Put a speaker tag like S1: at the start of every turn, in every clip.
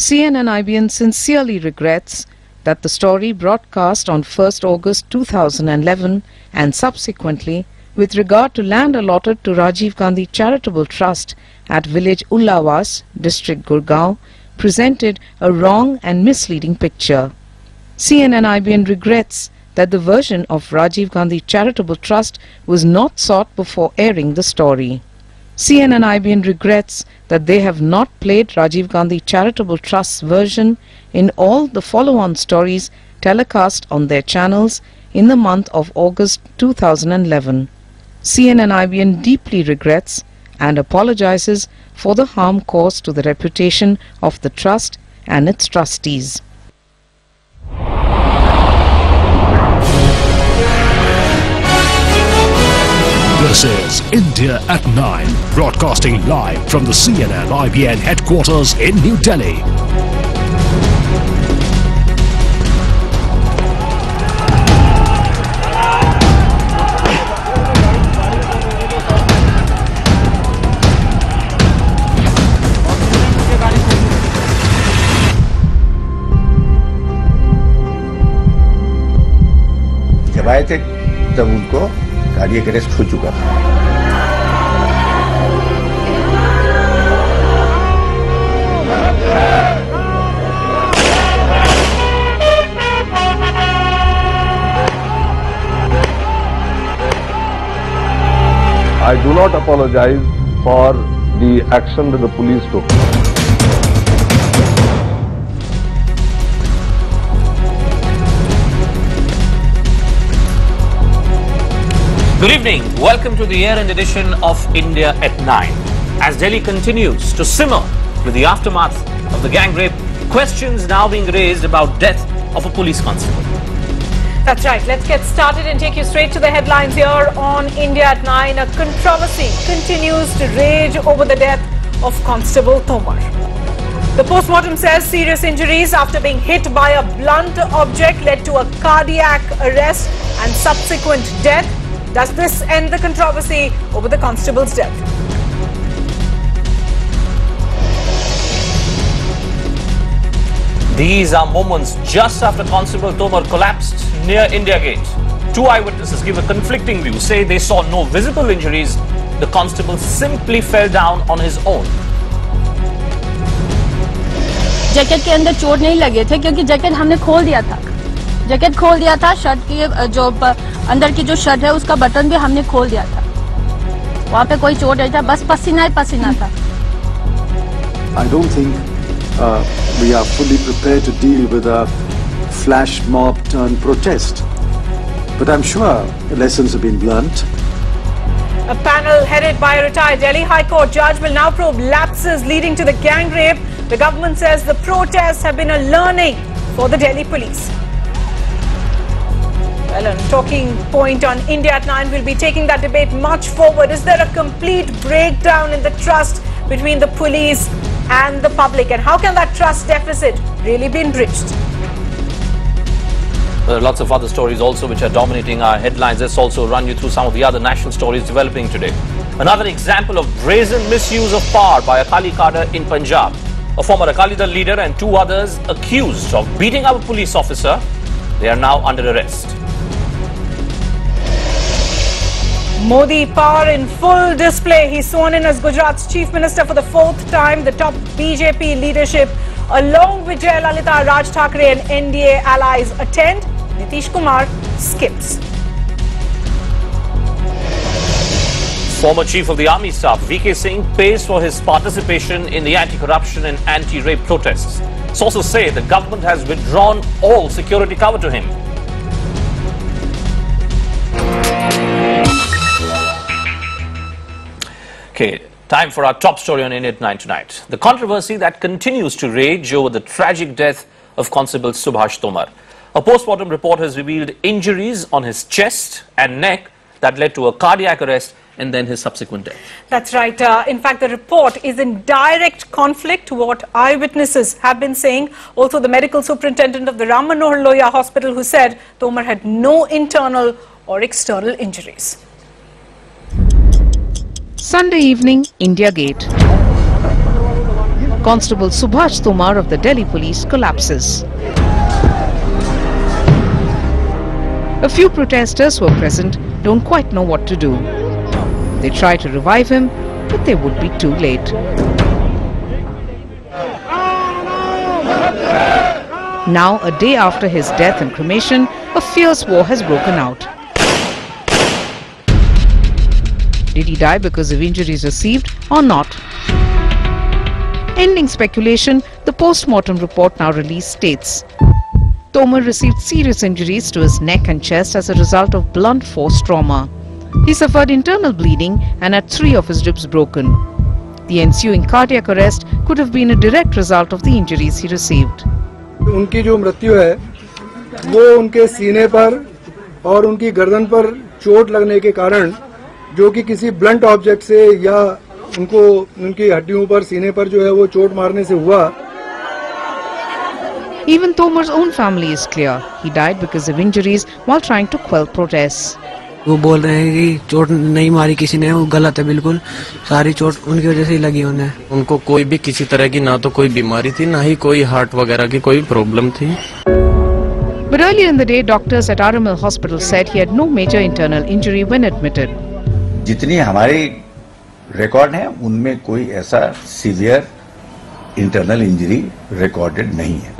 S1: CNN IBN sincerely regrets that the story broadcast on 1st August 2011 and subsequently with regard to land allotted to Rajiv Gandhi Charitable Trust at village Ullawas, district Gurgaon, presented a wrong and misleading picture. CNN IBN regrets that the version of Rajiv Gandhi Charitable Trust was not sought before airing the story. CNN IBN regrets that they have not played Rajiv Gandhi Charitable Trust's version in all the follow-on stories telecast on their channels in the month of August 2011. CNN IBN deeply regrets and apologizes for the harm caused to the reputation of the trust and its trustees.
S2: This is India at 9, broadcasting live from the CNN IBN headquarters in New Delhi.
S3: जब आए थे तब उनको cardiac arrest हो चुका था।
S4: I do not apologize for the action that the police took.
S5: Good evening. Welcome to the year-end edition of India at 9. As Delhi continues to simmer with the aftermath of the gang rape, questions now being raised about death of a police constable.
S6: That's right. Let's get started and take you straight to the headlines here on India at 9. A controversy continues to rage over the death of Constable Tomar. The postmortem says serious injuries after being hit by a blunt object led to a cardiac arrest and subsequent death. Does this end the controversy over the constable's death?
S5: These are moments just after Constable Tomar collapsed near India Gate. Two eyewitnesses give a conflicting view, say they saw no visible injuries. The constable simply fell down on his own.
S7: Jacket के अंदर चोट नहीं लगे थे क्योंकि jacket हमने खोल दिया था। जैकेट खोल दिया था, शर्ट की जो अंदर की जो शर्ट है उसका बटन भी हमने खोल दिया था। वहाँ पे कोई चोट नहीं था, बस पसीना ही पसीना था।
S8: I don't think we are fully prepared to deal with a flash mob turn protest, but I'm sure lessons have been learnt.
S6: A panel headed by a retired Delhi High Court judge will now probe lapses leading to the gang rape. The government says the protests have been a learning for the Delhi police. Well, a talking point on India at 9, we'll be taking that debate much forward. Is there a complete breakdown in the trust between the police and the public? And how can that trust deficit really be bridged?
S5: There are lots of other stories also which are dominating our headlines. Let's also run you through some of the other national stories developing today. Another example of brazen misuse of power by Akali cadre in Punjab. A former Akali Dal leader and two others accused of beating up a police officer. They are now under arrest.
S6: Modi power in full display. He's sworn in as Gujarat's chief minister for the 4th time. The top BJP leadership along with Jayalalitha, Raj Thackeray and NDA allies attend. Nitish Kumar skips.
S5: Former Chief of the Army Staff VK Singh pays for his participation in the anti-corruption and anti-rape protests. Sources say the government has withdrawn all security cover to him. Okay, time for our top story on India at 9 tonight. The controversy that continues to rage over the tragic death of Constable Subhash Tomar. A postmortem report has revealed injuries on his chest and neck that led to a cardiac arrest and then his subsequent death.
S6: That's right. In fact, the report is in direct conflict to what eyewitnesses have been saying. Also, the medical superintendent of the Ram Manohar Lohia Hospital who said Tomar had no internal or external injuries.
S1: Sunday evening, India Gate. Constable Subhash Tomar of the Delhi Police collapses. A few protesters who were present don't quite know what to do. They try to revive him, but they would be too late. Now, a day after his death and cremation, a fierce war has broken out. Did he die because of injuries received or not? Ending speculation, the post-mortem report now released states Tomar received serious injuries to his neck and chest as a result of blunt force trauma. He suffered internal bleeding and had 3 of his ribs broken. The ensuing cardiac arrest could have been a direct result of the injuries he received.
S9: उनकी जो मृत्यु है वो उनके सीने पर और उनकी गर्दन पर चोट लगने के कारण, जो कि किसी ब्लंट ऑब्जेक्ट से या उनको उनकी हड्डियों पर सीने पर जो है वो चोट मारने से हुआ.
S1: Even Tomar's own family is clear. He died because of injuries while trying to quell protests.
S10: वो बोल रहे हैं कि चोट नहीं मारी किसी ने, वो गलत है बिल्कुल. सारी चोट उनकी वजह से ही लगी उन्हें.
S11: उनको कोई भी किसी तरह की ना तो कोई बीमारी थी, ना ही कोई हार्ट वगैरह की कोई प्रॉब्लम थी.
S1: But earlier in the day, doctors at RML Hospital said he had no major internal injury when admitted.
S3: जितनी हमारी रिकॉर्ड है उनमें कोई ऐसा सीवियर इंटरनल इंजरी रिकॉर्डेड नहीं है.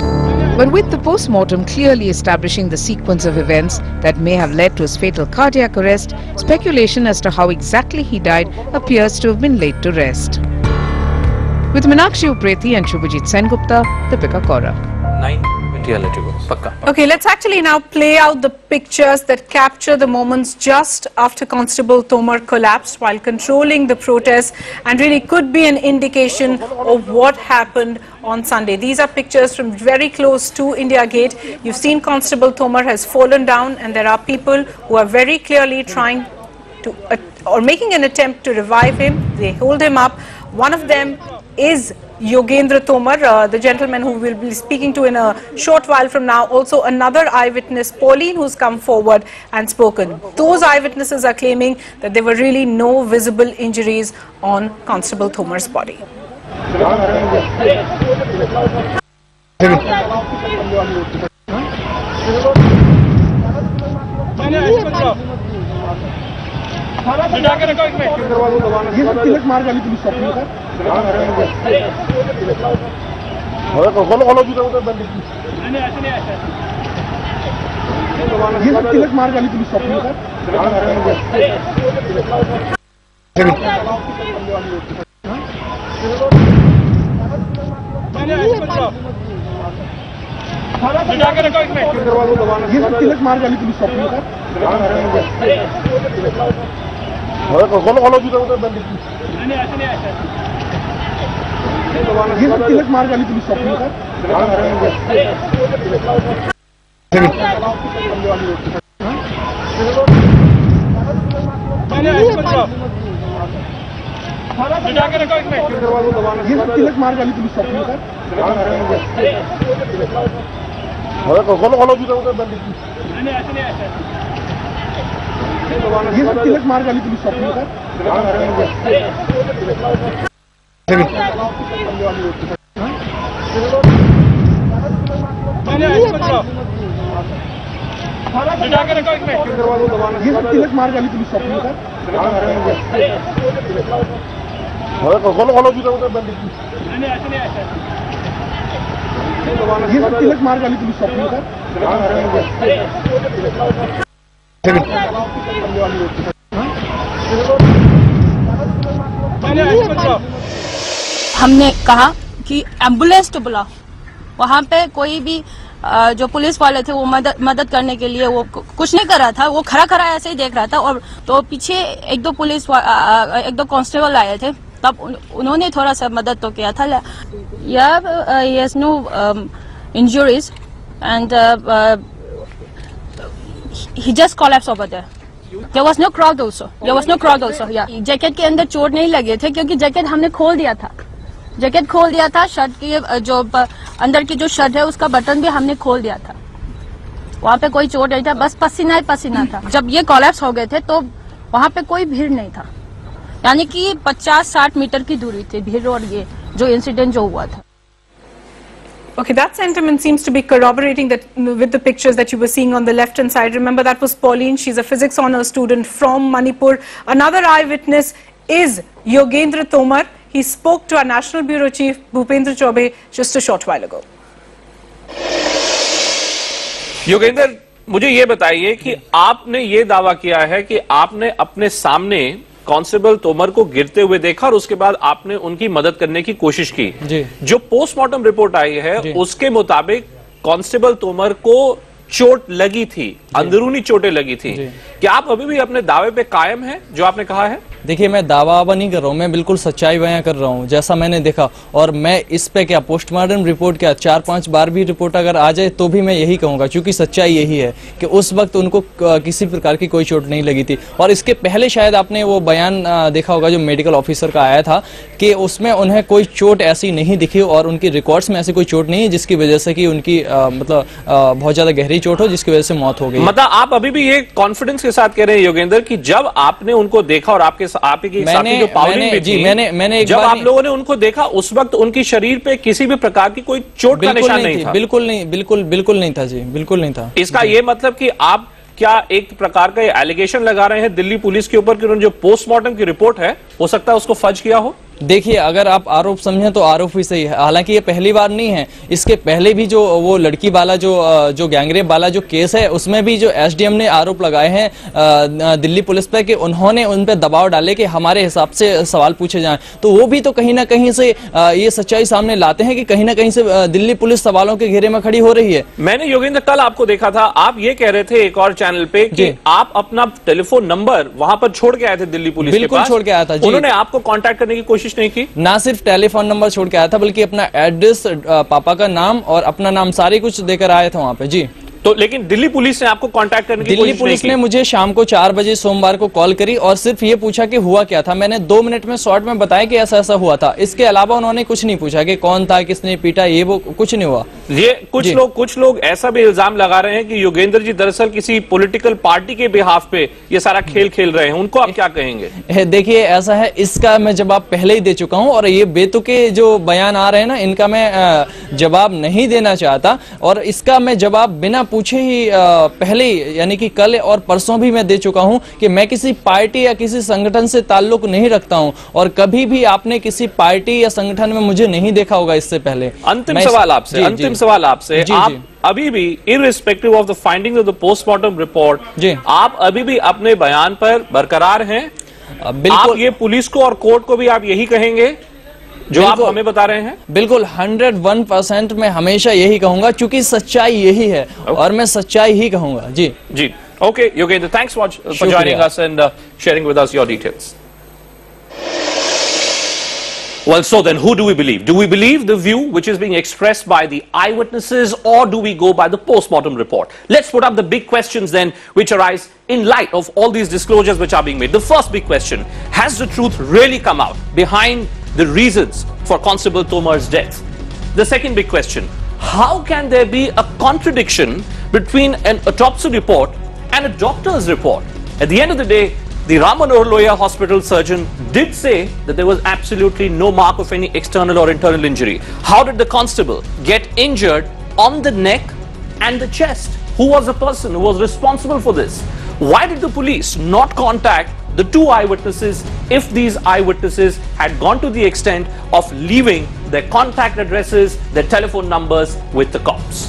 S1: But with the post-mortem clearly establishing the sequence of events that may have led to his fatal cardiac arrest, speculation as to how exactly he died appears to have been laid to rest. With Meenakshi Uprethi and Shubhajit Sengupta, Deepika Kaura.
S5: 9:20, I'll let you go. Pakka.
S6: Okay, let's actually now play out the pictures that capture the moments just after Constable Tomar collapsed while controlling the protests and really could be an indication of what happened on Sunday. These are pictures from very close to India Gate. You've seen Constable Tomar has fallen down and there are people who are very clearly trying to or making an attempt to revive him. They hold him up. One of them is Yogendra Tomar, the gentleman who we'll be speaking to in a short while from now. Also another eyewitness, Pauline, who's come forward and spoken. Those eyewitnesses are claiming that there were really no visible injuries on Constable Tomar's body.
S7: हमने कहा कि ambulance तो बुलाओ. वहाँ पे कोई भी जो पुलिस वाले थे वो मदद करने के लिए वो कुछ नहीं कर रहा था. वो खड़ा ऐसे ही देख रहा था. और तो पीछे एक दो कांस्टेबल आए थे, तब उन्होंने थोड़ा सा मदद तो किया था. he has no injuries and he just collapsed over there. There was no crowd also. Yeah. Jacket के अंदर चोट नहीं लगे थे क्योंकि जैकेट हमने खोल दिया था. शर्ट की जो अंदर की जो शर्ट है उसका बटन भी हमने खोल दिया था. वहाँ पे कोई चोट नहीं था, बस पसीना था. जब ये कोलैप्स हो गए थे तो वहाँ पे कोई भीड़ नहीं था. यानी कि 50-60 मीटर की दूरी थी भीड़ और ये जो इंसिडेंट जो हुआ था।
S6: Okay, that sentiment seems to be corroborating that with the pictures that you were seeing on the left-hand side. Remember, that was Pauline. She's a physics honor student from Manipur. Another eyewitness is Yogendra Tomar. He spoke to our National Bureau Chief Bhupendra Chaubey just a short while ago.
S5: Yogendra, मुझे ये बताइए कि आपने ये दावा किया है कि आपने अपने सामने कांस्टेबल तोमर को गिरते हुए देखा और उसके बाद आपने उनकी मदद करने की कोशिश की। जी। जो पोस्टमार्टम रिपोर्ट आई है उसके मुताबिक कांस्टेबल तोमर को चोट लगी थी, अंदरूनी चोटें लगी थी। क्या आप अभी भी अपने दावे पे कायम हैं जो आपने कहा है?
S12: देखिए, मैं दावा नहीं कर रहा हूँ, मैं बिल्कुल सच्चाई बयां कर रहा हूँ जैसा मैंने देखा। और मैं इस पे क्या पोस्टमार्टम रिपोर्ट क्या 4-5 बार भी रिपोर्ट अगर आ जाए तो भी मैं यही कहूंगा, क्योंकि सच्चाई यही है कि उस वक्त उनको किसी प्रकार की कोई चोट नहीं लगी थी। और इसके पहले शायद आपने वो बयान देखा होगा जो मेडिकल ऑफिसर का आया था कि उसमें उन्हें कोई चोट ऐसी नहीं दिखी और उनकी रिकॉर्ड्स में ऐसी कोई चोट नहीं है जिसकी वजह से कि उनकी मतलब बहुत ज्यादा गहरी चोट हो जिसकी वजह से मौत हो गई।
S5: मतलब आप अभी भी ये कॉन्फिडेंस के साथ कह रहे हैं योगेंद्र कि जब आपने उनको देखा और आपकी साथी जो पावलिन भी थी,
S12: मैंने
S5: जब आप लोगों ने उनको देखा उस वक्त उनकी शरीर पे किसी भी प्रकार की कोई चोट का निशान नहीं था?
S12: बिल्कुल नहीं था जी, बिल्कुल नहीं था।
S5: इसका ये मतलब कि आप क्या एक प्रकार का एलिगेशन लगा रहे हैं दिल्ली पुलिस के ऊपर कि उन्होंने जो पोस्टमार्टम की रिपोर्ट है हो सकता है उसको फर्ज किया हो?
S12: देखिए, अगर आप आरोप समझें तो आरोप ही सही है। हालांकि ये पहली बार नहीं है, इसके पहले भी जो वो लड़की वाला जो गैंगरेप वाला जो केस है उसमें भी जो एसडीएम ने आरोप लगाए हैं दिल्ली पुलिस पे कि उन्होंने उन पे दबाव डाले कि हमारे हिसाब से सवाल पूछे जाएं, तो वो भी तो कहीं ना कहीं से ये सच्चाई सामने लाते हैं कि कहीं ना कहीं से दिल्ली पुलिस सवालों के घेरे में खड़ी हो रही है।
S5: मैंने योगेंद्र कल आपको देखा था, आप ये कह रहे थे एक और चैनल पे कि आप अपना टेलीफोन नंबर वहां पर छोड़ के आए थे दिल्ली पुलिस के पास।
S12: बिल्कुल छोड़ के आया था।
S5: उन्होंने आपको कांटेक्ट करने की कोशिश नहीं की?
S12: ना सिर्फ टेलीफोन नंबर छोड़ के आया था बल्कि अपना एड्रेस, पापा का नाम और अपना नाम सारी कुछ देकर आया था वहां पे। जी।
S5: तो लेकिन दिल्ली पुलिस ने आपको कांटेक्ट करने की कोशिश नहीं की?
S12: दिल्ली पुलिस ने मुझे शाम को 4 बजे सोमवार को कॉल करी और सिर्फ ये पूछा कि हुआ क्या था। मैंने 2 मिनट में शॉर्ट में बताया कि ऐसा ऐसा हुआ था। इसके अलावा उन्होंने कुछ नहीं पूछा कि कौन था, किसने पीटा, ये वो कुछ नहीं हुआ।
S5: ये कुछ लोग ऐसा भी इल्जाम लगा रहे हैं कि योगेंद्र जी दरअसल किसी पॉलिटिकल पार्टी के बिहाफ पे ये सारा खेल खेल रहे हैं, उनको आप क्या कहेंगे?
S12: देखिए, ऐसा है, इसका मैं जवाब पहले ही दे चुका हूं और ये बेतुके जो बयान आ रहे हैं ना, इनका मैं जवाब नहीं देना चाहता और इसका मैं जवाब बिना पूछे ही पहले यानी कि कल और परसों भी मैं दे चुका हूं कि मैं किसी पार्टी या किसी संगठन से ताल्लुक नहीं रखता हूं और कभी भी आपने किसी पार्टी या संगठन में मुझे नहीं देखा होगा इससे पहले।
S5: अंतिम सवाल आपसे, आप अभी भी irrespective of the findings of the postmortem report, आप अअभी भी अपने बयान पर बरकरार हैं? बिल्कुल। आप ये पुलिस को और कोर्ट को भी आप यही कहेंगे जो आप हमें बता रहे हैं?
S12: बिल्कुल 101% मैं हमेशा यही कहूंगा क्योंकि सच्चाई यही है और मैं सच्चाई ही कहूंगा। जी
S5: जी। Okay Yogendra, thanks for joining us and sharing with us your details. Well, so then who do we believe? Do we believe the view which is being expressed by the eyewitnesses or do we go by the post-mortem report? Let's put up the big questions then which arise in light of all these disclosures which are being made. The first big question, has the truth really come out behind the reasons for Constable Tomar's death? The second big question, how can there be a contradiction between an autopsy report and a doctor's report? At the end of the day, the Ram Manohar Lohia Hospital surgeon did say that there was absolutely no mark of any external or internal injury. How did the constable get injured on the neck and the chest? Who was the person who was responsible for this? Why did the police not contact the 2 eyewitnesses if these eyewitnesses had gone to the extent of leaving their contact addresses, their telephone numbers with the cops?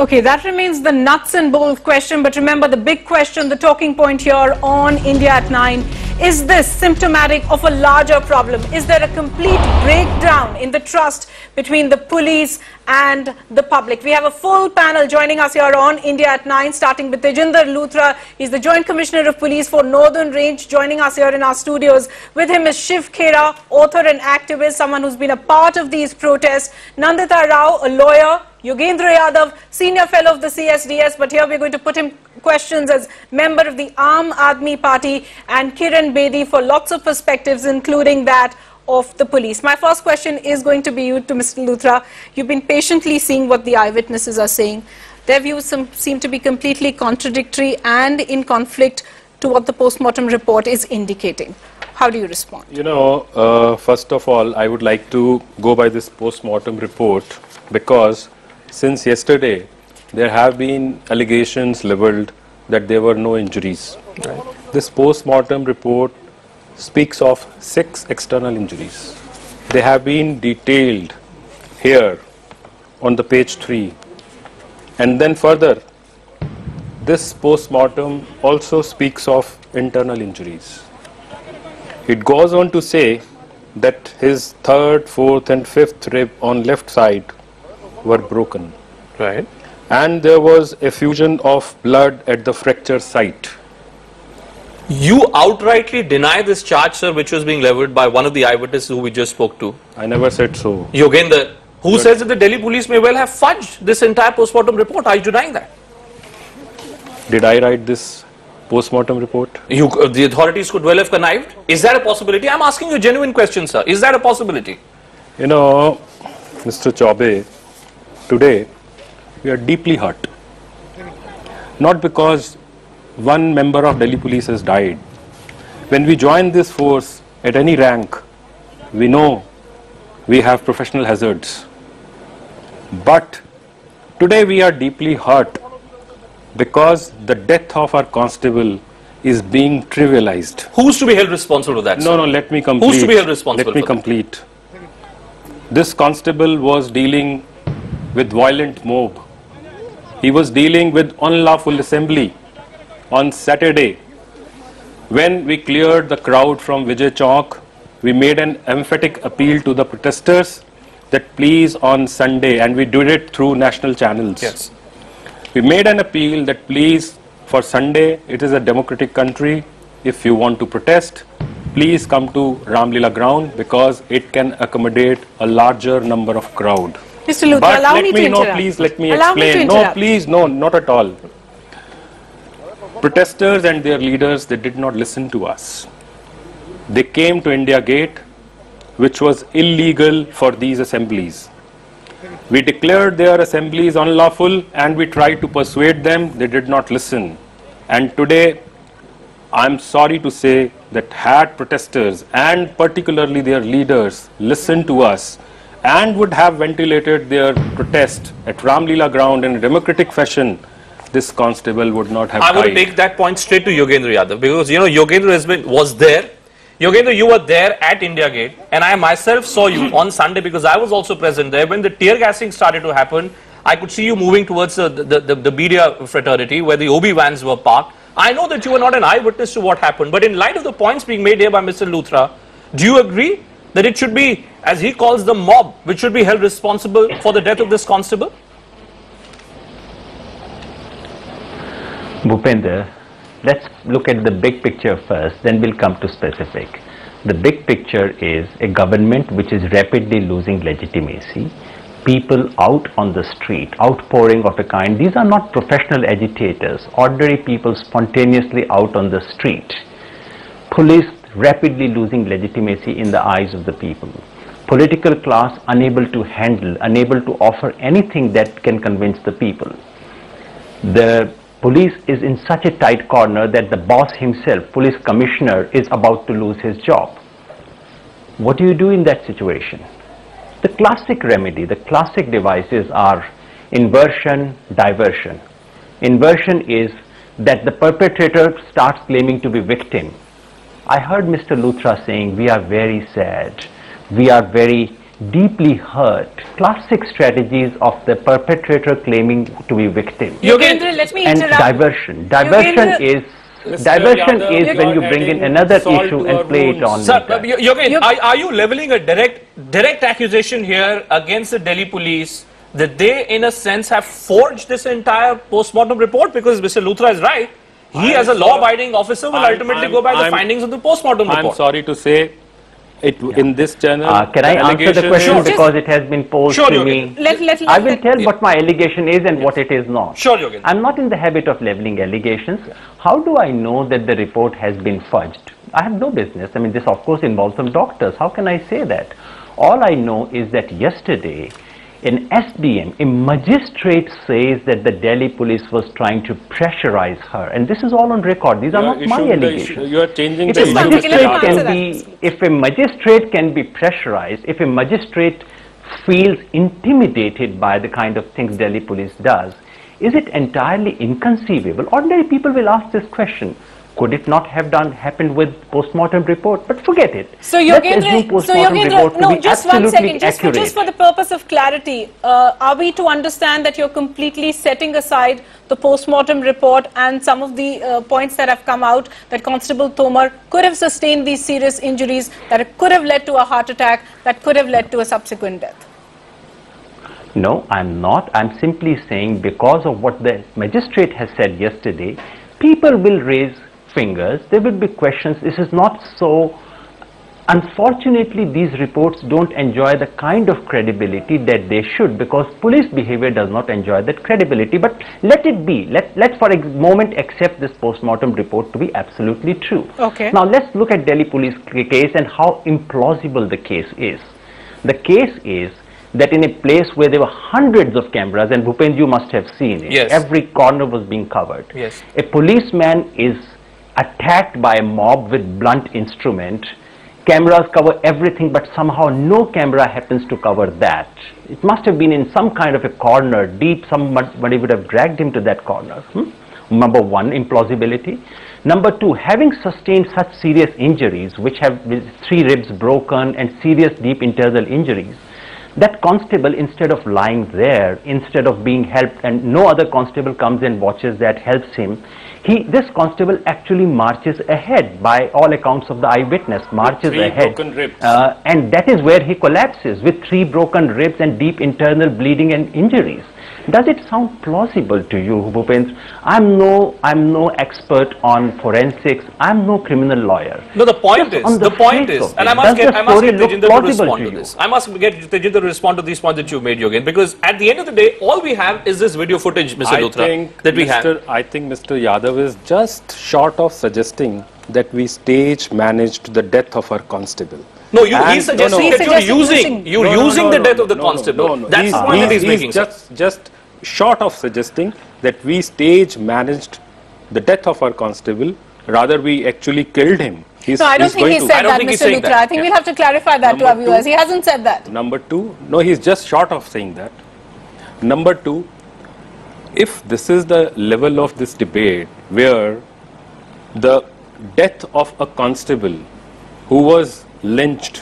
S6: Okay, that remains the nuts and bolts question, but remember the big question, the talking point here on India at 9, is this symptomatic of a larger problem? Is there a complete breakdown in the trust between the police and the public? We have a full panel joining us here on India at 9, starting with Tajender Luthra. He's the Joint Commissioner of Police for Northern Range, joining us here in our studios. With him is Shiv Khera, author and activist, someone who's been a part of these protests. Nandita Rao, a lawyer. Yogendra Yadav, senior fellow of the CSDS, but here we're going to put him questions as member of the Aam Aadmi Party, and Kiran Bedi for lots of perspectives, including that of the police. My first question is going to be you to Mr. Luthra. You've been patiently seeing what the eyewitnesses are saying. Their views seem to be completely contradictory and in conflict to what the post-mortem report is indicating. How do you respond?
S13: You know, first of all, I would like to go by this post-mortem report because since yesterday, there have been allegations leveled that there were no injuries. Right. This post-mortem report speaks of 6 external injuries. They have been detailed here on the page 3. And then further, this post-mortem also speaks of internal injuries. It goes on to say that his 3rd, 4th and 5th rib on left side were broken.
S11: Right.
S13: And there was effusion of blood at the fracture site.
S5: You outrightly deny this charge, sir, which was being leveled by one of the eyewitnesses who we just spoke to.
S13: I never said so.
S5: Yogender, who says that the Delhi police may well have fudged this entire post-mortem report. Are you denying that?
S13: Did I write this post-mortem report?
S5: The authorities could well have connived. Is that a possibility? I'm asking you a genuine question, sir. Is that a possibility?
S13: You know, Mr. Chaube, today we are deeply hurt. Not because one member of Delhi police has died. When we join this force at any rank, we know we have professional hazards. But today we are deeply hurt because the death of our constable is being trivialized.
S5: Who's to be held responsible for that, sir?
S13: No, let me complete.
S5: Who's to be held responsible
S13: Let me complete. This constable was dealing with violent mob. He was dealing with unlawful assembly. On Saturday, when we cleared the crowd from Vijay Chowk, we made an emphatic appeal to the protesters that please on Sunday, and we did it through national channels.
S5: Yes.
S13: We made an appeal that please, for Sunday, it is a democratic country. If you want to protest, please come to Ramlila ground because it can accommodate a larger number of crowd.
S6: Mr. Luthra,
S13: But
S6: allow me to interrupt.
S13: No, please let me
S6: Allow me to
S13: explain.
S6: interrupt.
S13: No, please, no, not at all. Protesters and their leaders, they did not listen to us. They came to India Gate, which was illegal for these assemblies. We declared their assemblies unlawful and we tried to persuade them. They did not listen. And today, I'm sorry to say that had protesters and particularly their leaders listened to us and would have ventilated their protest at Ramlila ground in a democratic fashion, this constable would not have died.
S5: I would take that point straight to Yogendra Yadav because, you know, Yogendra was there. Yogendra, you were there at India Gate, and I myself saw you on Sunday because I was also present there. When the tear gassing started to happen, I could see you moving towards the media fraternity where the OB vans were parked. I know that you were not an eyewitness to what happened, but in light of the points being made here by Mr. Luthra, do you agree that it should be, as he calls the mob, which should be held responsible for the death of this constable?
S14: Bhupender, let's look at the big picture first, then we'll come to specific. The big picture is a government which is rapidly losing legitimacy. People out on the street, outpouring of a kind. These are not professional agitators, ordinary people spontaneously out on the street. Police rapidly losing legitimacy in the eyes of the people. Political class unable to handle, unable to offer anything that can convince the people. The police is in such a tight corner that the boss himself, police commissioner, is about to lose his job. What do you do in that situation? The classic remedy, the classic devices are inversion, diversion. Inversion is that the perpetrator starts claiming to be victim. I heard Mr. Luthra saying, we are very sad, we are very deeply hurt. Classic strategies of the perpetrator claiming to be victim.
S6: Yogendra, let me interrupt.
S14: And diversion. Diversion is when you bring in another issue and play it on.
S5: Sir, are you leveling a direct accusation here against the Delhi police that they, in a sense, have forged this entire post-mortem report? Because Mr. Luthra is right. He, as a law-abiding officer, will ultimately go by the findings of the post-mortem report.
S13: I'm sorry to say, in this channel,
S14: can I answer the question because it has been posed to me? I will tell what my allegation is and what it is not.
S5: Sure, Yogendra.
S14: I'm not in the habit of leveling allegations. How do I know that the report has been fudged? I have no business. I mean, this of course involves some doctors. How can I say that? All I know is that yesterday In SDM, a magistrate says that the Delhi police was trying to pressurize her, and this is all on record. These are not my allegations.
S13: You are changing
S14: If
S13: the
S14: a magistrate can be pressurized, if a magistrate feels intimidated by the kind of things Delhi police does, is it entirely inconceivable? Ordinary people will ask this question. Could it not have happened with post-mortem report? But forget it.
S6: So Yogendra, no, just 1 second, just for the purpose of clarity, are we to understand that you're completely setting aside the post-mortem report and some of the points that have come out that Constable Tomar could have sustained these serious injuries, that it could have led to a heart attack, that could have led to a subsequent death?
S14: No, I'm not. I'm simply saying because of what the magistrate has said yesterday, people will raise fingers, there will be questions. This is not so. Unfortunately, these reports don't enjoy the kind of credibility that they should, because police behavior does not enjoy that credibility. But let it be. Let's for a moment accept this post-mortem report to be absolutely true.
S6: Okay.
S14: Now let's look at Delhi police case and how implausible the case is. The case is that in a place where there were hundreds of cameras, and Bhupendra, you must have seen it,
S5: yes,
S14: every corner was being covered.
S5: Yes.
S14: A policeman is attacked by a mob with blunt instrument. Cameras cover everything, but somehow no camera happens to cover that. It must have been in some kind of a corner, deep, somebody would have dragged him to that corner. Number one, implausibility. Number two, having sustained such serious injuries, which have 3 ribs broken and serious deep internal injuries, that constable, instead of lying there, instead of being helped, and no other constable comes and watches that, helps him, this constable actually marches ahead, by all accounts of the eyewitness, marches ahead.
S13: Broken ribs.
S14: And that is where he collapses, with 3 broken ribs and deep internal bleeding and injuries. Does it sound plausible to you, Bhupendra? I'm no expert on forensics. I'm no criminal lawyer.
S5: No, the point is, and I must get Tajinder to respond to this. I must get Tajinder to respond to these points that you made, Yogen, because at the end of the day, all we have is this video footage, Mr. Luthra, that we have.
S13: I think Mr. Yadav is just short of suggesting that we stage managed the death of our constable.
S5: No, he's suggesting that you're using the death of the constable. That's the point that he's making.
S13: Just short of suggesting that we stage managed the death of our constable, rather we actually killed him.
S6: No, I don't think he said that, Mr. Luthra. I think we'll have to clarify that to our viewers. He hasn't said that.
S13: Number two, no, he's just short of saying that. Number two, if this is the level of this debate where the death of a constable who was lynched,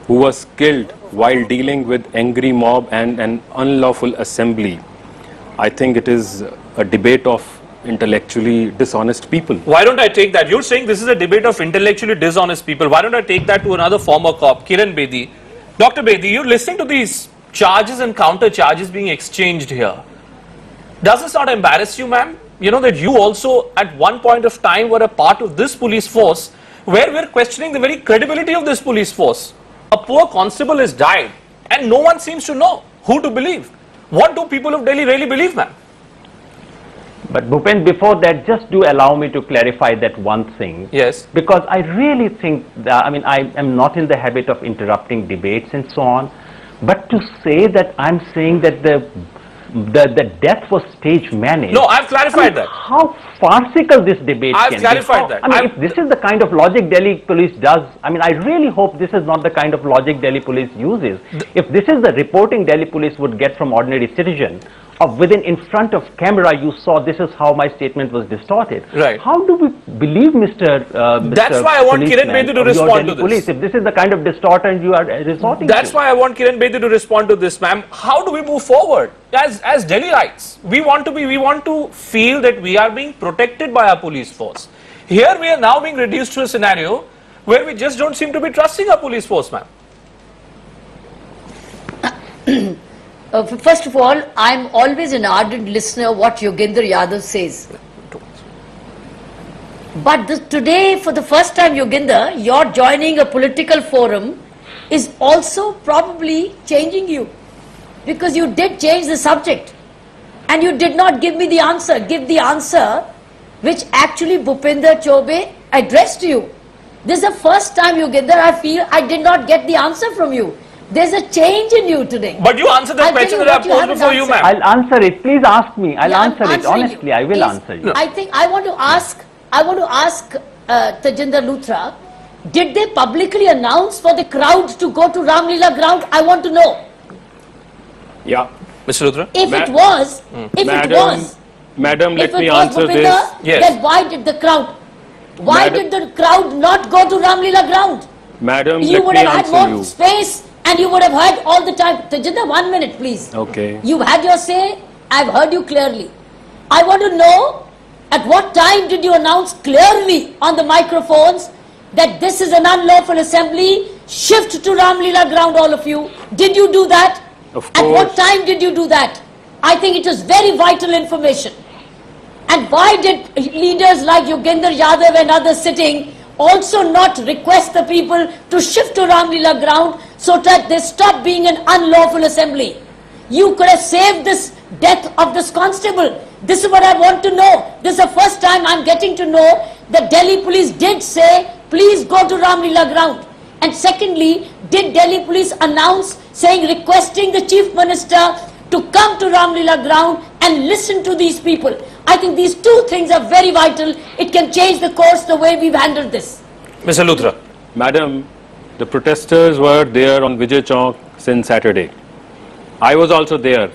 S13: who was killed while dealing with angry mob and an unlawful assembly, I think it is a debate of intellectually dishonest people.
S5: Why don't I take that? You're saying this is a debate of intellectually dishonest people. Why don't I take that to another former cop, Kiran Bedi? Dr. Bedi, you're listening to these charges and counter charges being exchanged here. Does this not embarrass you, ma'am? You know that you also at one point of time were a part of this police force where we're questioning the very credibility of this police force. A poor constable has died and no one seems to know who to believe. What do people of Delhi really believe, ma'am?
S14: But Bhupendra, before that, just do allow me to clarify that one thing.
S5: Yes.
S14: Because I really think that, I mean, I am not in the habit of interrupting debates and so on. But to say that I'm saying that the death was stage managed.
S5: No, I've clarified that.
S14: How farcical this debate can be.
S5: I've clarified that.
S14: I mean, if this is the kind of logic Delhi police does, I mean, I really hope this is not the kind of logic Delhi police uses. If this is the reporting Delhi police would get from ordinary citizen, within in front of camera you saw this is how my statement was distorted.
S5: Right.
S14: How do we believe Mr.
S5: That's why I want Kiran Bedi to respond to this.
S14: Police, if this is the kind of distortion you are resorting
S5: That's why I want Kiran Bedi to respond to this, ma'am. How do we move forward? As Delhiites, we want to feel that we are being protected by our police force. Here we are now being reduced to a scenario where we just don't seem to be trusting our police force, ma'am.
S15: First of all, I'm always an ardent listener of what Yogendra Yadav says. But today, for the first time, Yogendra, your joining a political forum is also probably changing you. Because you did change the subject. And you did not give me the answer. Give the answer which actually Bhupendra Chaube addressed to you. This is the first time, Yogendra, I feel I did not get the answer from you. There's a change in you today.
S5: But you answer the question that I posed before you, ma'am.
S14: I'll answer it. Please ask me. I'll answer it.
S15: answering
S14: Honestly, I will answer you.
S15: I think I want to ask Tajender Luthra, did they publicly announce for the crowd to go to Ramlila ground? I want to know.
S13: Yeah.
S5: Mr. Luthra?
S15: If it was,
S13: Madam, let me
S15: was
S13: answer
S15: Bhupinder,
S13: this.
S15: then why did the crowd? Why did the crowd not go to Ramlila ground?
S13: Madam,
S15: You
S13: let
S15: would
S13: me
S15: have had
S13: answer
S15: more
S13: you.
S15: space and you would have heard all the time. Tajender, 1 minute please.
S13: Okay.
S15: You had your say, I've heard you clearly. I want to know, at what time did you announce clearly on the microphones that this is an unlawful assembly? Shift to Ramlila ground, all of you. Did you do that?
S13: Of
S15: At
S13: course.
S15: what time did you do that? I think it is very vital information. And why did leaders like Yogendra Yadav and others sitting also not request the people to shift to Ramlila ground so that they stop being an unlawful assembly? You could have saved this death of this constable. This is what I want to know. This is the first time I'm getting to know that Delhi police did say, please go to Ramlila ground. And secondly, did Delhi police announce saying, requesting the chief minister to come to Ramlila ground and listen to these people? I think these two things are very vital. It can change the course, the way we've handled this.
S5: Mr. Luthra.
S13: Madam, the protesters were there on Vijay Chowk since Saturday. I was also there.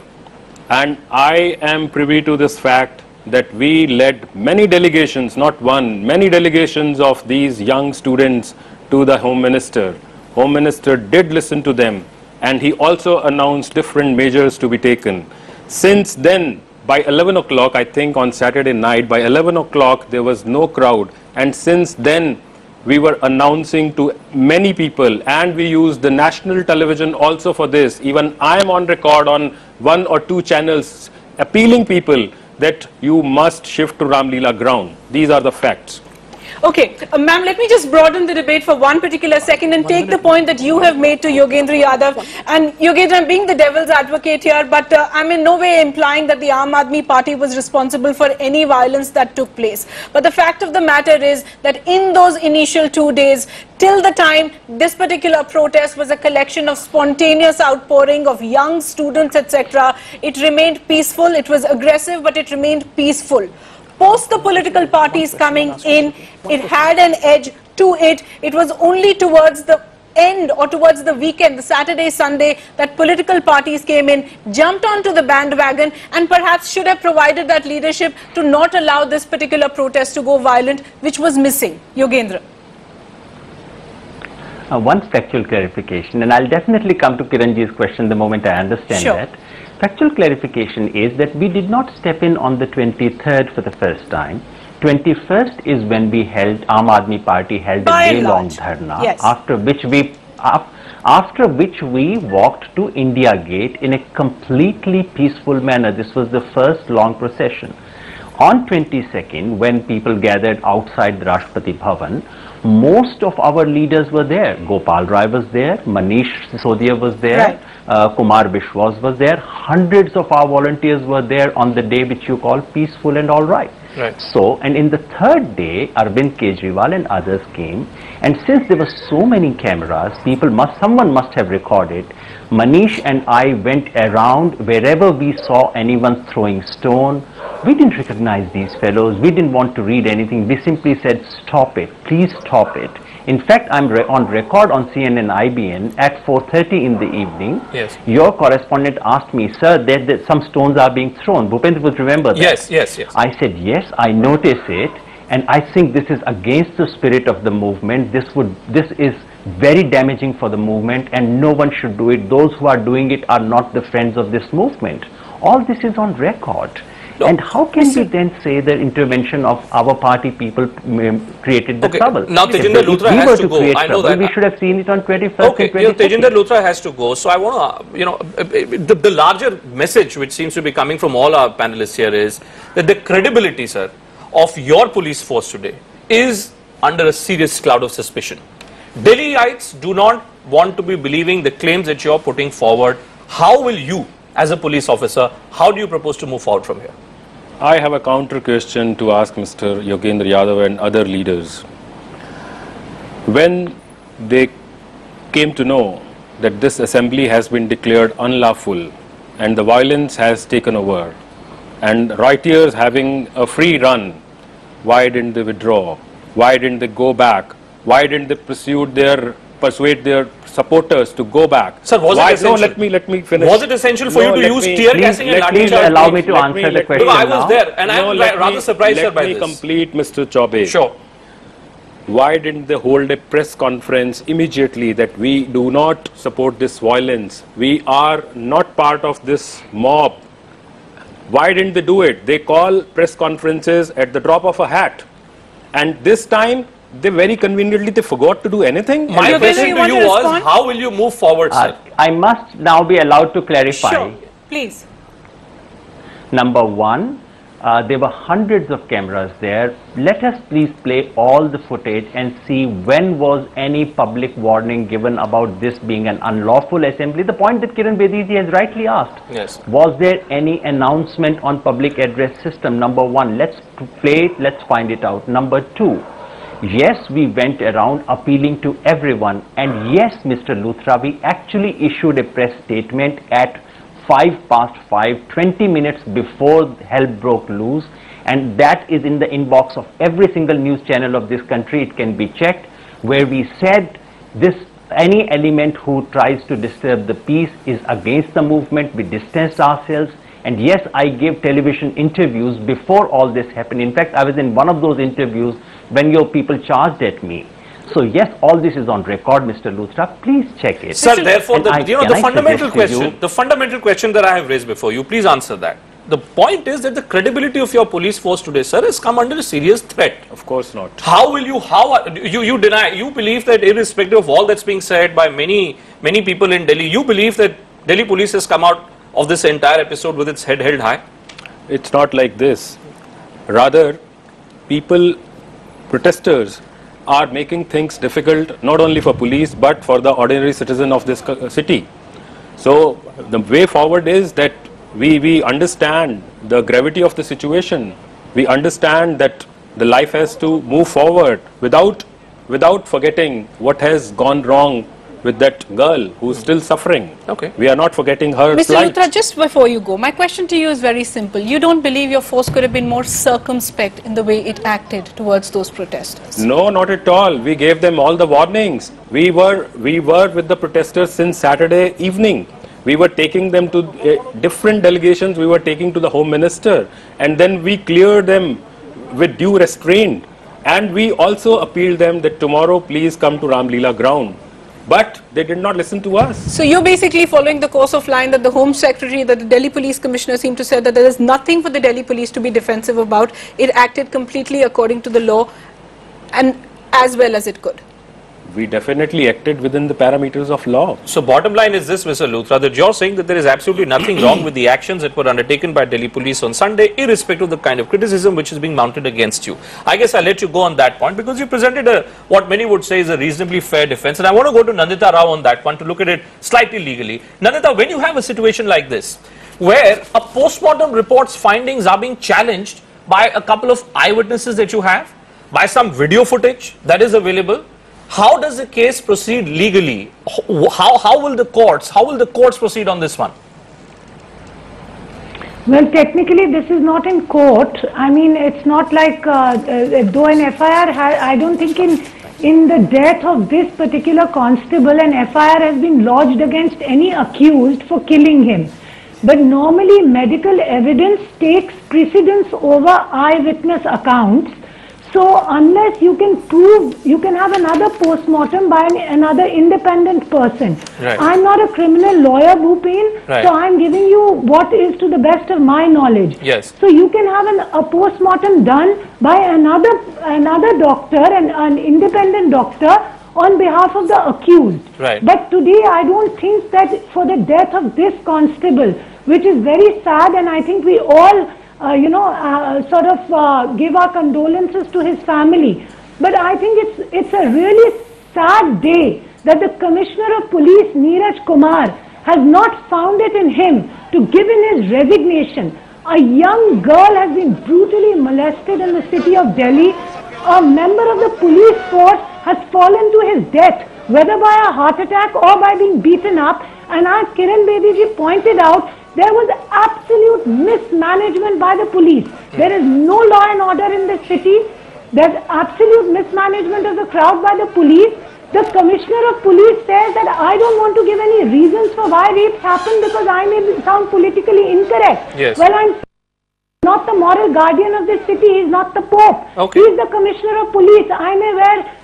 S13: And I am privy to this fact that we led many delegations, not one, many delegations of these young students to the Home Minister. Home Minister did listen to them, and he also announced different measures to be taken. Since then, by 11 o'clock, I think on Saturday night, by 11 o'clock, there was no crowd. And since then, we were announcing to many people, and we used the national television also for this. Even I am on record on 1 or 2 channels appealing people that you must shift to Ramlila ground. These are the facts.
S6: Okay, ma'am, let me just broaden the debate for one particular second and take the point that you have made to Yogendra Yadav. And Yogendra, I'm being the devil's advocate here, but I'm in no way implying that the Aam Aadmi Party was responsible for any violence that took place. But the fact of the matter is that in those initial 2 days, till the time this particular protest was a collection of spontaneous outpouring of young students, etc., it remained peaceful. It was aggressive, but it remained peaceful. Post the political parties coming in, it had an edge to it. It was only towards the end or towards the weekend, the Saturday, Sunday, that political parties came in, jumped onto the bandwagon, and perhaps should have provided that leadership to not allow this particular protest to go violent, which was missing. Yogendra.
S14: One factual clarification, and I'll definitely come to Kiranji's question the moment I understand that. Factual clarification is that we did not step in on the 23rd for the first time. 21st is when we held, Aam Aadmi Party held a day-long dharna, after which we walked to India Gate in a completely peaceful manner. This was the first long procession. On 22nd, when people gathered outside the Rashtrapati Bhavan, most of our leaders were there. Gopal Rai was there, Manish Sisodia was there, Kumar Biswas was there. Hundreds of our volunteers were there on the day which you call peaceful and all right. So, and in the third day, Arvind Kejriwal and others came, and since there were so many cameras, someone must have recorded. Manish and I went around wherever we saw anyone throwing stone. We didn't recognize these fellows. We didn't want to read anything. We simply said, stop it, please stop it. In fact, I'm on record on CNN IBN at 4:30 in the evening.
S5: Yes.
S14: Your correspondent asked me, sir, that some stones are being thrown. Bhupendra would remember that.
S5: Yes.
S14: I said, yes, I notice it, and I think this is against the spirit of the movement. This is very damaging for the movement, and no one should do it. Those who are doing it are not the friends of this movement. All this is on record. And how can we then say the intervention of our party people created the trouble?
S5: Now Tajender Luthra has to go. I know that.
S14: We should have seen it on 21st
S5: and 22nd. Tajender Luthra has to go. So I want to, the larger message which seems to be coming from all our panelists here is that the credibility, sir, of your police force today is under a serious cloud of suspicion. Delhiites do not want to be believing the claims that you're putting forward. How will you, as a police officer, how do you propose to move forward from here?
S13: I have a counter question to ask Mr. Yogendra Yadav and other leaders. When they came to know that this assembly has been declared unlawful and the violence has taken over, and rioters having a free run, why didn't they withdraw? Why didn't they go back? Why didn't they persuade their supporters to go back?
S5: Sir, was it essential?
S13: No, let me finish.
S5: Was it essential for you to use tear gassing and lathi charge?
S14: Allow me to answer the question
S5: I was there, and I'm rather surprised, sir, by this.
S13: Let me complete, Mr. Chaube.
S5: Sure.
S13: Why didn't they hold a press conference immediately that we do not support this violence? We are not part of this mob. Why didn't they do it? They call press conferences at the drop of a hat. And this time, they very conveniently, they forgot to do anything.
S5: My question to you was, how will you move forward, sir?
S14: I must now be allowed to clarify.
S6: Sure, please.
S14: Number one, there were hundreds of cameras there. Let us please play all the footage and see when was any public warning given about this being an unlawful assembly. The point that Kiran Bediji has rightly asked.
S5: Yes.
S14: Was there any announcement on public address system? Number one, let's play it, let's find it out. Number two, yes, we went around appealing to everyone, and yes, Mr. Luthra, we actually issued a press statement at 5:05, 20 minutes before hell broke loose, and that is in the inbox of every single news channel of this country. It can be checked, where we said this any element who tries to disturb the peace is against the movement. We distanced ourselves, and yes, I gave television interviews before all this happened. In fact, I was in one of those interviews when your people charged at me. So yes, all this is on record, Mr. Luthra. Please check it.
S5: Sir, therefore, the fundamental question that I have raised before you, please answer that. The point is that the credibility of your police force today, sir, has come under a serious threat.
S13: Of course not.
S5: How will you, you deny, you believe that irrespective of all that's being said by many people in Delhi, you believe that Delhi police has come out of this entire episode with its head held high?
S13: It's not like this. Rather, protesters are making things difficult not only for police but for the ordinary citizen of this city. So the way forward is that we understand the gravity of the situation. We understand that the life has to move forward without forgetting what has gone wrong with that girl who's still suffering.
S5: Okay.
S13: We are not forgetting her
S6: Mr.
S13: plight.
S6: Luthra, just before you go, my question to you is very simple. You don't believe your force could have been more circumspect in the way it acted towards those protesters?
S13: No, not at all. We gave them all the warnings. We were with the protesters since Saturday evening. We were taking them to different delegations. We were taking to the Home Minister, and then we cleared them with due restraint. And we also appealed them that tomorrow please come to Ram Leela ground. But they did not listen to us.
S6: So you're basically following the course of line that the Home Secretary, that the Delhi Police Commissioner seemed to say that there is nothing for the Delhi Police to be defensive about. It acted completely according to the law and as well as it could.
S13: We definitely acted within the parameters of law.
S5: So bottom line is this, Mr. Luthra, that you're saying that there is absolutely nothing wrong with the actions that were undertaken by Delhi Police on Sunday, irrespective of the kind of criticism which is being mounted against you. I guess I'll let you go on that point because you presented what many would say is a reasonably fair defense. And I want to go to Nandita Rao on that one to look at it slightly legally. Nandita, when you have a situation like this, where a postmortem report's findings are being challenged by a couple of eyewitnesses that you have, by some video footage that is available, how does the case proceed legally? How will the courts proceed on this one?
S16: Well, technically this is not in court. I mean, it's not like though an FIR I don't think in the death of this particular constable an FIR has been lodged against any accused for killing him. But normally medical evidence takes precedence over eyewitness accounts. So unless you can prove, you can have another post-mortem by another independent person.
S5: Right.
S16: I'm not a criminal lawyer, Bhupin,
S5: right.
S16: So I'm giving you what is to the best of my knowledge.
S5: Yes.
S16: So you can have a post-mortem done by another doctor, an independent doctor on behalf of the accused.
S5: Right.
S16: But today I don't think that for the death of this constable, which is very sad, and I think we all give our condolences to his family. But I think it's a really sad day that the Commissioner of Police, Neeraj Kumar, has not found it in him to give in his resignation. A young girl has been brutally molested in the city of Delhi. A member of the police force has fallen to his death, whether by a heart attack or by being beaten up. And as Kiran Bedi ji pointed out, there was absolute mismanagement by the police. There is no law and order in this city. There's absolute mismanagement of the crowd by the police. The Commissioner of Police says that I don't want to give any reasons for why rapes happen because I may sound politically incorrect.
S5: Yes.
S16: Well, I'm not the moral guardian of this city. He's not the Pope.
S5: Okay.
S16: He's the Commissioner of Police. I may wear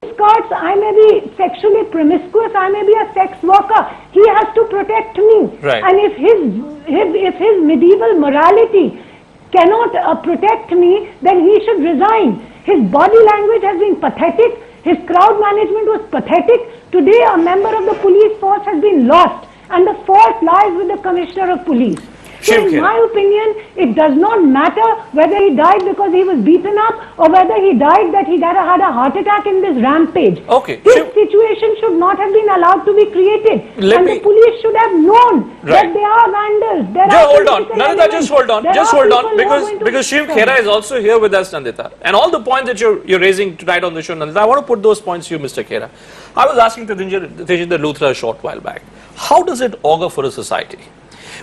S16: skirts, I may be sexually promiscuous, I may be a sex worker. He has to protect me.
S5: Right.
S16: And if his medieval morality cannot protect me, then he should resign. His body language has been pathetic. His crowd management was pathetic. Today, a member of the police force has been lost, and the fault lies with the Commissioner of Police. So in my opinion, it does not matter whether he died because he was beaten up or whether he died that he had a heart attack in this rampage.
S5: Okay.
S16: This situation should not have been allowed to be created. And the police should have known that they are vandals.
S5: Just hold on. Nandita, just hold on. Just hold on. Because Shiv Khera is also here with us, Nandita. And all the points that you're raising tonight on the show, Nandita, I want to put those points to you, Mr. Khera. I was asking Tajender Luthra a short while back. How does it augur for a society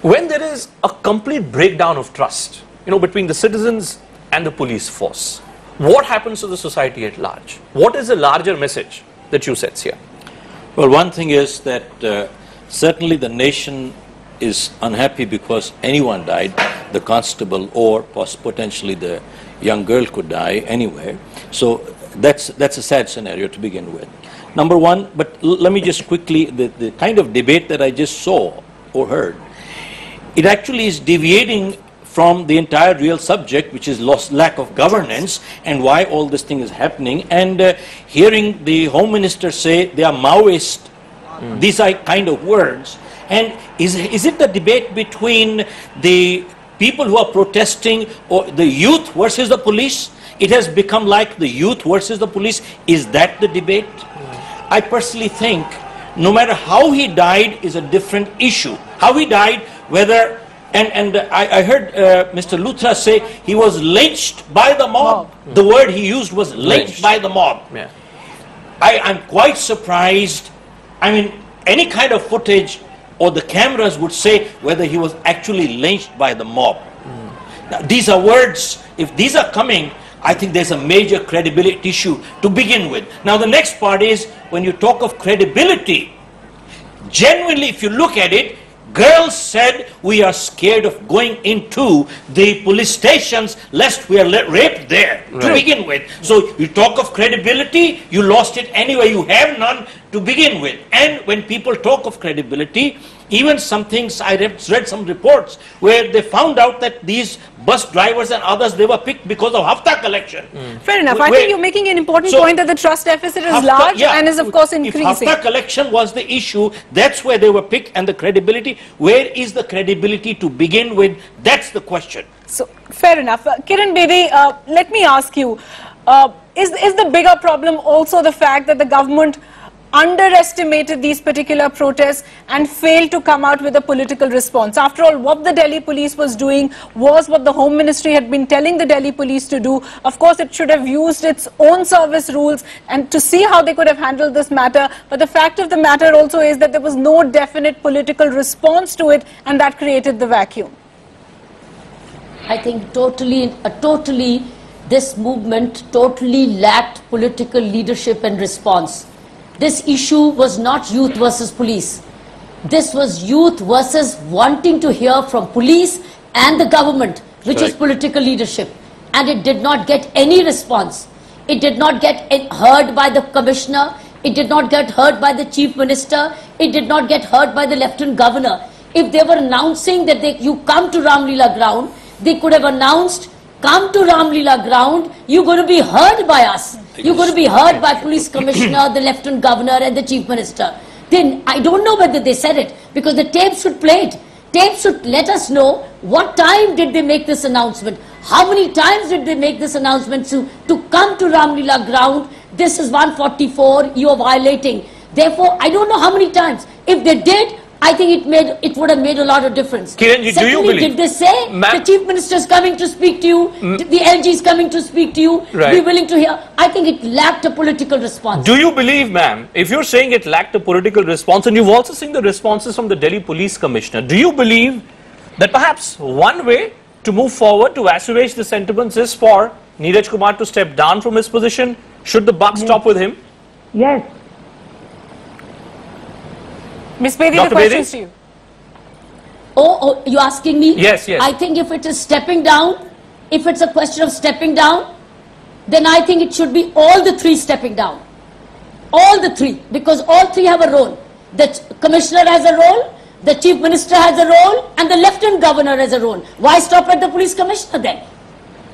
S5: when there is a complete breakdown of trust, between the citizens and the police force? What happens to the society at large? What is the larger message that you set here?
S17: Well, one thing is that certainly the nation is unhappy because anyone died, the constable or potentially the young girl could die anywhere. So that's a sad scenario to begin with. Number one, but let me just quickly, the kind of debate that I just saw or heard, it actually is deviating from the entire real subject, which is lack of governance and why all this thing is happening. And hearing the Home Minister say they are Maoist, these are kind of words. And is it the debate between the people who are protesting or the youth versus the police? It has become like the youth versus the police. Is that the debate? I personally think no matter how he died is a different issue. How he died, whether, and I heard Mr. Luthra say he was lynched by the mob. The word he used was lynched by the mob.
S5: Yeah.
S17: I'm quite surprised. I mean, any kind of footage or the cameras would say whether he was actually lynched by the mob. Now, these are words, if these are coming, I think there's a major credibility issue to begin with. Now the next part is, when you talk of credibility, genuinely if you look at it, girls said we are scared of going into the police stations lest we are raped there to begin with. So you talk of credibility, you lost it anyway, you have none to begin with. And when people talk of credibility, even some things, I read some reports where they found out that these bus drivers and others, they were picked because of hafta collection.
S6: Fair enough. I think you're making an important point that the trust deficit is large and is of course increasing.
S17: If hafta collection was the issue, that's where they were picked, and the credibility, where is the credibility to begin with? That's the question.
S6: So, fair enough. Kiran Bedi, let me ask you, is the bigger problem also the fact that the government underestimated these particular protests and failed to come out with a political response? After all, what the Delhi police was doing was what the Home Ministry had been telling the Delhi police to do. Of course, it should have used its own service rules and to see how they could have handled this matter. But the fact of the matter also is that there was no definite political response to it, and that created the vacuum.
S15: I think this movement totally lacked political leadership and response. This issue was not youth versus police. This was youth versus wanting to hear from police and the government, which is political leadership. And it did not get any response. It did not get heard by the commissioner. It did not get heard by the chief minister. It did not get heard by the lieutenant governor. If they were announcing that you come to Ramlila ground, they could have announced, come to Ramlila ground, you're going to be heard by us. You're going to be heard by police commissioner, the lieutenant governor and the chief minister. Then I don't know whether they said it, because the tape should play it. Tape should let us know what time did they make this announcement. How many times did they make this announcement to come to Ramlila ground? This is 144, you are violating. Therefore, I don't know how many times. If they did, I think it would have made a lot of difference.
S5: Kiranji, do you believe?
S15: Did they say the Chief Minister is coming to speak to you, the LG is coming to speak to you, be willing to hear? I think it lacked a political response.
S5: Do you believe, ma'am, if you're saying it lacked a political response, and you've also seen the responses from the Delhi Police Commissioner, do you believe that perhaps one way to move forward to assuage the sentiments is for Neeraj Kumar to step down from his position? Should the buck stop with him?
S16: Yes.
S6: Ms. Bedi, the question is to you.
S15: Oh, you asking me?
S5: Yes, yes.
S15: I think if it is stepping down, if it's a question of stepping down, then I think it should be all the three stepping down. All the three, because all three have a role. The Commissioner has a role, the Chief Minister has a role, and the Lieutenant Governor has a role. Why stop at the Police Commissioner then?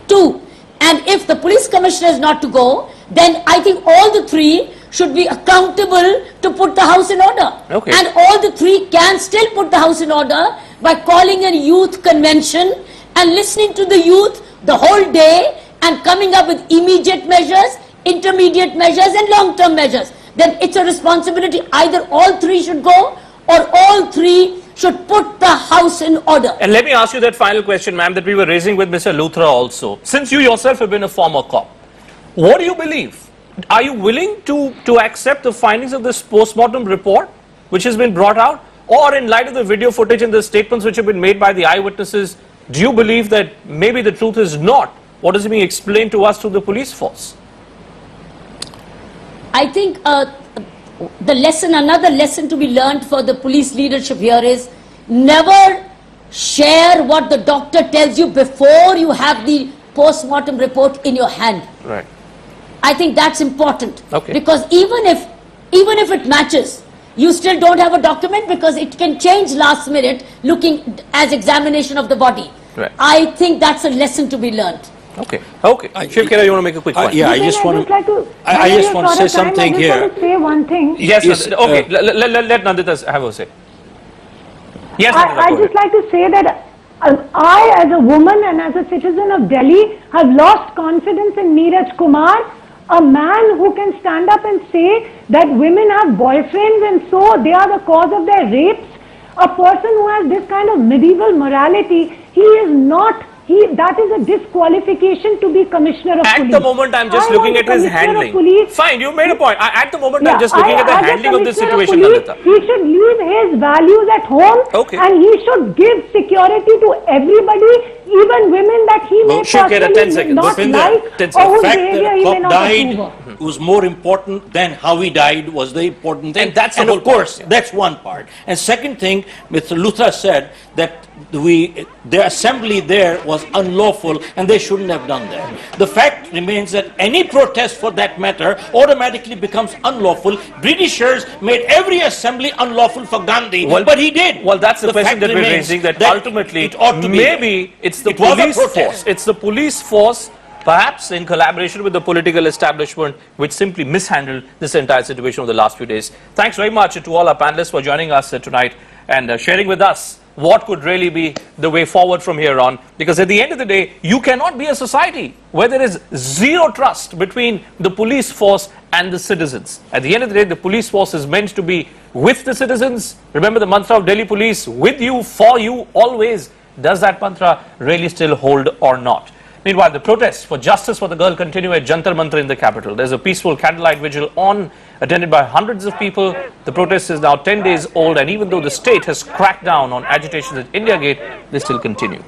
S15: Two, and if the Police Commissioner is not to go, then I think all the three should be accountable to put the house in order.
S5: Okay.
S15: And all the three can still put the house in order by calling a youth convention and listening to the youth the whole day and coming up with immediate measures, intermediate measures and long-term measures. Then it's a responsibility. Either all three should go or all three should put the house in order.
S5: And let me ask you that final question, ma'am, that we were raising with Mr. Luthra also. Since you yourself have been a former cop, what do you believe? Are you willing to accept the findings of this post-mortem report which has been brought out? Or in light of the video footage and the statements which have been made by the eyewitnesses, do you believe that maybe the truth is not what is being explained to us through the police force?
S15: I think another lesson to be learned for the police leadership here is never share what the doctor tells you before you have the post-mortem report in your hand.
S5: Right.
S15: I think that's important.
S5: Okay.
S15: Because even if it matches, you still don't have a document because it can change last minute looking as examination of the body.
S5: Right.
S15: I think that's a lesson to be learned.
S5: Okay. Okay. Shiv Khera, you want to make a quick point?
S17: Yeah, I just want to say something here.
S16: I just want to say one thing.
S5: Yes, okay. Let Nandita have a say. Yes, Nandita,
S16: I just like to say that I, as a woman and as a citizen of Delhi, have lost confidence in Neeraj Kumar, a man who can stand up and say that women have boyfriends and so they are the cause of their rapes. A person who has this kind of medieval morality, he is not. That is a disqualification to be Commissioner of Police.
S5: At the moment, I'm just looking at his handling. Fine, you made a point. At the moment, I'm just looking at the handling of this situation, Nandita.
S16: He should leave his values at home, and he should give security to everybody, even women that he may personally not like, or whose behavior he may not approve of.
S17: Was more important than how he died was the important thing.
S5: And that's
S17: and of course, that's one part. And second thing, Mr. Luthra said that the assembly there was unlawful and they shouldn't have done that. The fact remains that any protest for that matter automatically becomes unlawful. Britishers made every assembly unlawful for Gandhi, but he did.
S5: Well, that's the question that we're raising, that ultimately maybe it's the police force. It's the police force, perhaps in collaboration with the political establishment, which simply mishandled this entire situation over the last few days. Thanks very much to all our panelists for joining us tonight and sharing with us what could really be the way forward from here on. Because at the end of the day, you cannot be a society where there is zero trust between the police force and the citizens. At the end of the day, the police force is meant to be with the citizens. Remember the mantra of Delhi Police, with you, for you, always. Does that mantra really still hold or not? Meanwhile, the protests for justice for the girl continue at Jantar Mantar in the capital. There's a peaceful candlelight vigil on, attended by hundreds of people. The protest is now 10 days old, and even though the state has cracked down on agitations at India Gate, they still continue.